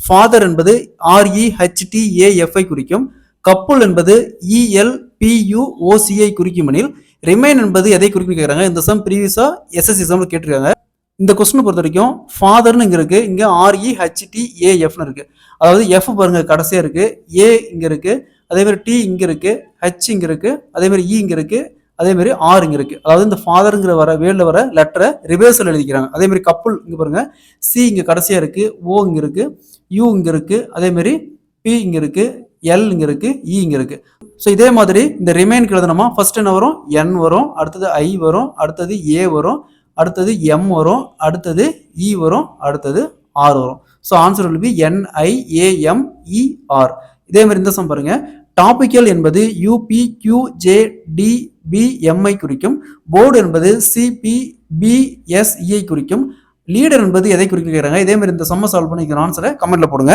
Father என்பது REHTAF குறிக்கும். Couple என்பது ELPUOC குறிக்கும் எனில் ரிமைன் என்பது எதை குறிக்கும் கேட்குறாங்க. இந்த சம் ப்ரீவியஸா SSC எக்ஸாம்ல கேட்டிருக்காங்க. இந்த கொஸ்டினை பொறுத்த வரைக்கும் ஃபாதர்னு இங்க இருக்கு, இங்க REHTAF இருக்கு. அதாவது எஃப் பாருங்க கடைசியா இருக்கு, ஏ இங்க இருக்கு, அதே மாதிரி டி இங்க இருக்கு, ஹெச் இங்க இருக்கு, அதே மாதிரி இ இங்க இருக்கு, அதே மாதிரி ஆர் இங்க இருக்கு. அதாவது இந்த ஃபாதருங்கிற வர வேர்ட்ல வர லெட்டரை ரிவர்சல் எழுதிக்கிறாங்க. அதே மாதிரி கப்புள் இங்க பாருங்க, சி இங்க கடைசியா இருக்கு, ஓ இங்க இருக்கு, யூ இங்க இருக்கு, அதே மாதிரி பி இங்க இருக்கு, எல் இங்க இருக்கு, இ இங்க இருக்கு. ஸோ இதே மாதிரி இந்த ரிமைனுக்கு எழுதணுமா ஃபர்ஸ்ட் என்ன வரும், என் வரும், அடுத்தது ஐ வரும், அடுத்தது ஏ வரும், அடுத்தது எம் வரும், அடுத்தது இ வரும், அடுத்தது ஆர் வரும். So answer will be NIAMER. இதே மாதிரி இந்த சம் பாருங்க, டாபிக்கல் என்பது UPQJDBMஐ குறிக்கும். போர்டு என்பது CPBSEஐ குறிக்கும். லீடர் என்பது எதை குறிக்கிறாங்க. இதே மாதிரி இந்த சம்ம சால்வ் பண்ணி ஆன்சரை கமெண்ட்ல போடுங்க.